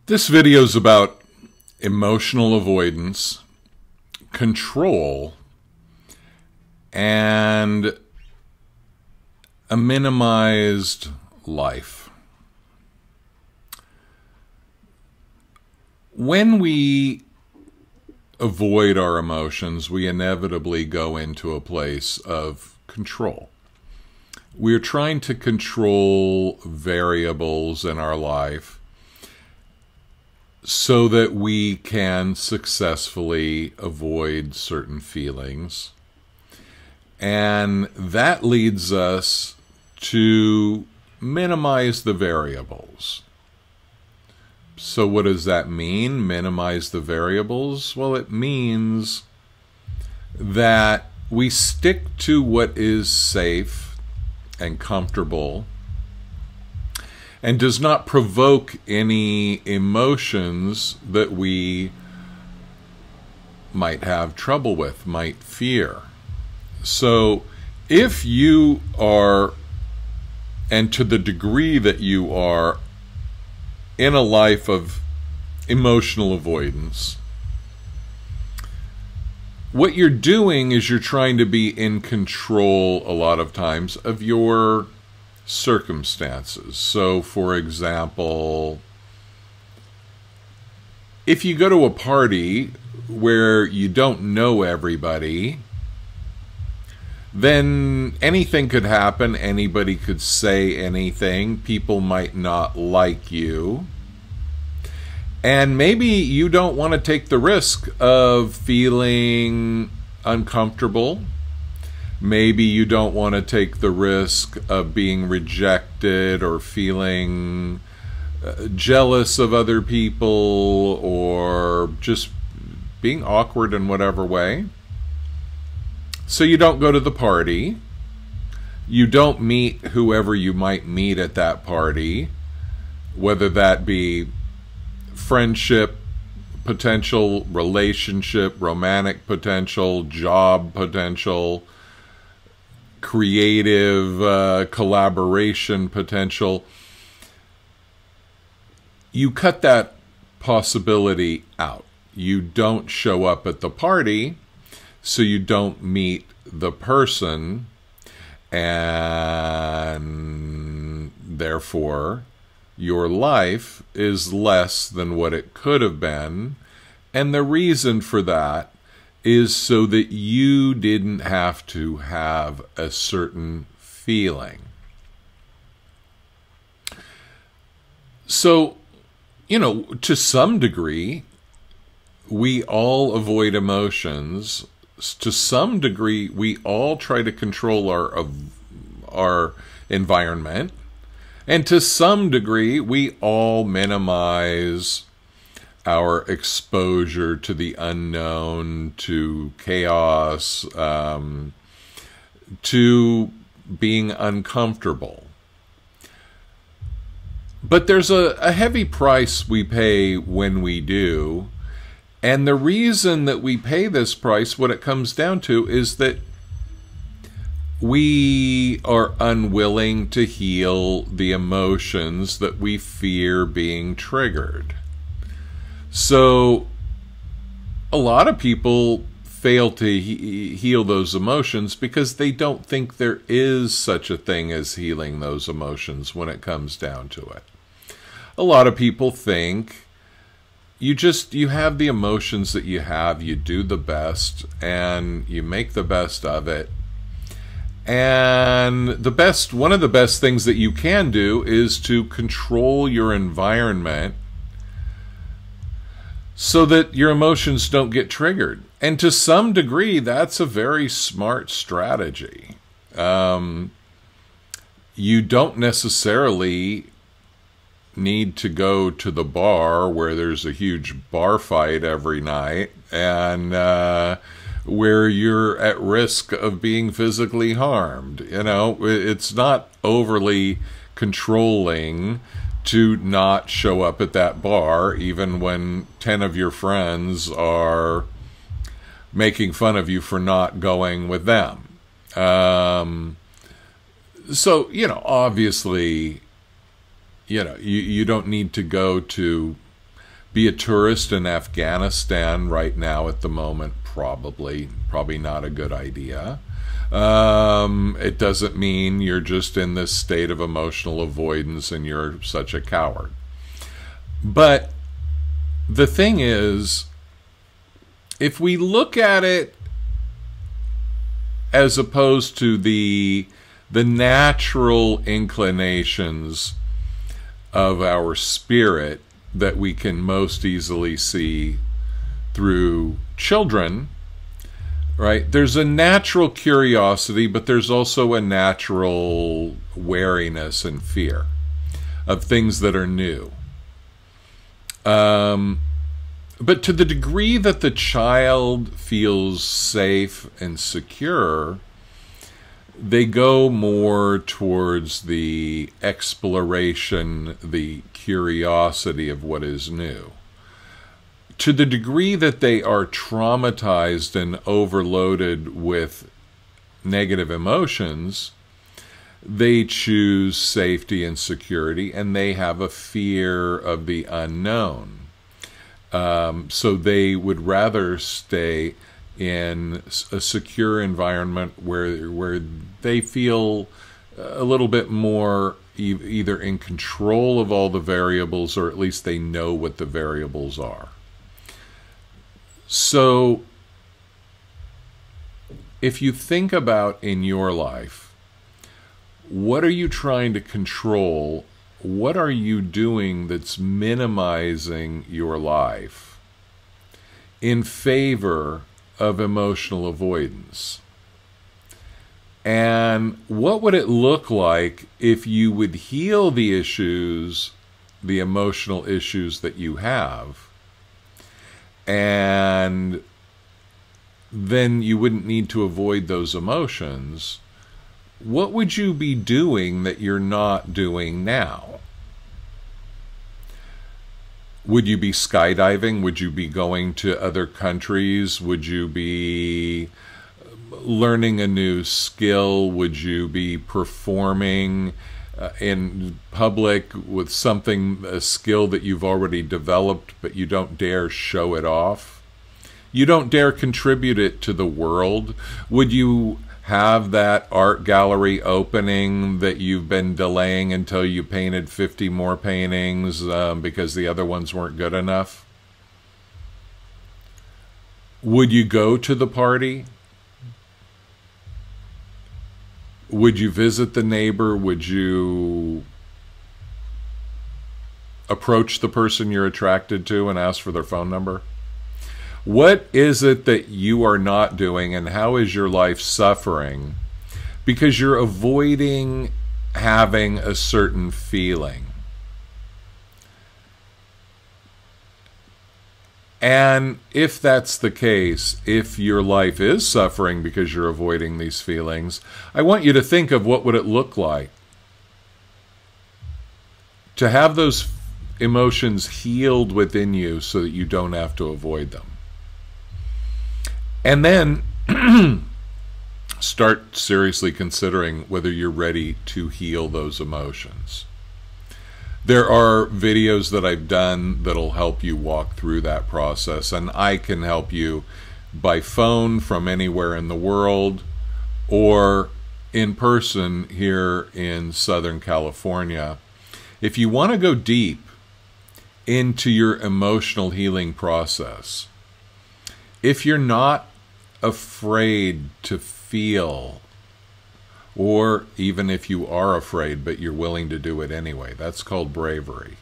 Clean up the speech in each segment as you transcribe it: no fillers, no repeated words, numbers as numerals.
This video is about emotional avoidance, control, and a minimized life. When we avoid our emotions, we inevitably go into a place of control. We're trying to control variables in our life so that we can successfully avoid certain feelings. And that leads us to minimize the variables. So what does that mean, minimize the variables? Well, it means that we stick to what is safe and comfortable and does not provoke any emotions that we might have trouble with, might fear. So if you are, and to the degree that you are, in a life of emotional avoidance, what you're doing is you're trying to be in control a lot of times of your circumstances. So, for example, if you go to a party where you don't know everybody, then anything could happen. Anybody could say anything. People might not like you. And maybe you don't want to take the risk of feeling uncomfortable. Maybe you don't want to take the risk of being rejected or feeling jealous of other people or just being awkward in whatever way. So you don't go to the party. You don't meet whoever you might meet at that party, whether that be friendship potential, relationship, romantic potential, job potential, creative collaboration potential. You cut that possibility out. You don't show up at the party, so you don't meet the person, and therefore your life is less than what it could have been. And the reason for that is so that you didn't have to have a certain feeling. So, to some degree, we all avoid emotions. To some degree, we all try to control our environment. And to some degree, we all minimize our exposure to the unknown, to chaos, to being uncomfortable. But there's a heavy price we pay when we do. And the reason that we pay this price, what it comes down to, is that we are unwilling to heal the emotions that we fear being triggered. So a lot of people fail to heal those emotions because they don't think there is such a thing as healing those emotions when it comes down to it. A lot of people think you have the emotions that you have, you do the best, and you make the best of it. And one of the best things that you can do is to control your environment so that your emotions don't get triggered. And to some degree, that's a very smart strategy. You don't necessarily need to go to the bar where there's a huge bar fight every night and where you're at risk of being physically harmed. It's not overly controlling to not show up at that bar even when 10 of your friends are making fun of you for not going with them. So, obviously, you don't need to go to Be a tourist in Afghanistan right now at the moment, probably not a good idea. It doesn't mean you're just in this state of emotional avoidance and you're such a coward. But the thing is, if we look at it as opposed to the natural inclinations of our spirit that we can most easily see through children, right? There's a natural curiosity, but there's also a natural wariness and fear of things that are new. But to the degree that the child feels safe and secure, they go more towards the exploration, the curiosity of what is new. To the degree that they are traumatized and overloaded with negative emotions, they choose safety and security, and they have a fear of the unknown. So they would rather stay in a secure environment where they feel a little bit more either in control of all the variables, or at least they know what the variables are. So if you think about in your life, what are you trying to control? What are you doing that's minimizing your life in favor of emotional avoidance? And what would it look like if you would heal the issues, the emotional issues that you have, and then you wouldn't need to avoid those emotions? What would you be doing that you're not doing now? Would you be skydiving? Would you be going to other countries? Would you be learning a new skill? Would you be performing in public with something, a skill that you've already developed, but you don't dare show it off? You don't dare contribute it to the world? Would you have that art gallery opening that you've been delaying until you painted 50 more paintings because the other ones weren't good enough? Would you go to the party? Would you visit the neighbor? Would you approach the person you're attracted to and ask for their phone number? What is it that you are not doing, and how is your life suffering because you're avoiding having a certain feeling? And if that's the case, if your life is suffering because you're avoiding these feelings, I want you to think of what would it look like to have those emotions healed within you so that you don't have to avoid them. And then start seriously considering whether you're ready to heal those emotions. There are videos that I've done that'll help you walk through that process, and I can help you by phone from anywhere in the world or in person here in Southern California. If you want to go deep into your emotional healing process, if you're not afraid to feel, or even if you are afraid but you're willing to do it anyway, that's called bravery.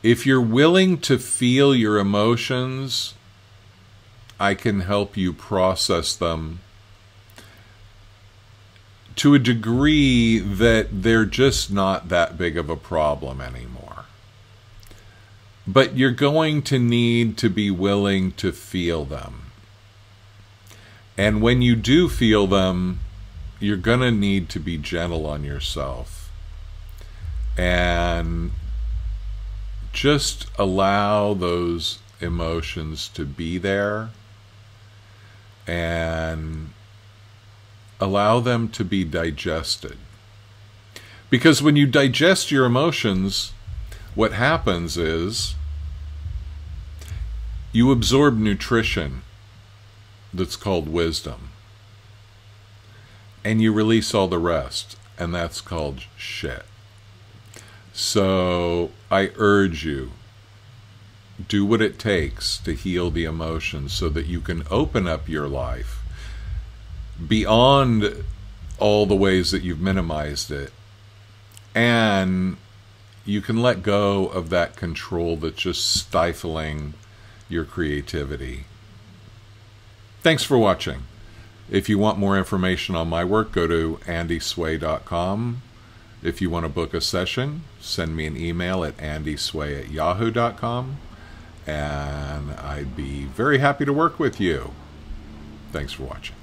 If you're willing to feel your emotions, I can help you process them to a degree that they're just not that big of a problem anymore. But you're going to need to be willing to feel them. And when you do feel them, you're going to need to be gentle on yourself and just allow those emotions to be there and allow them to be digested. Because when you digest your emotions, what happens is You absorb nutrition that's called wisdom. And you release all the rest, and that's called shit. So I urge you, do what it takes to heal the emotions so that you can open up your life beyond all the ways that you've minimized it, and you can let go of that control that's just stifling your creativity. Thanks for watching. If you want more information on my work, go to andysway.com. If you want to book a session, send me an email at andysway@yahoo.com, and I'd be very happy to work with you. Thanks for watching.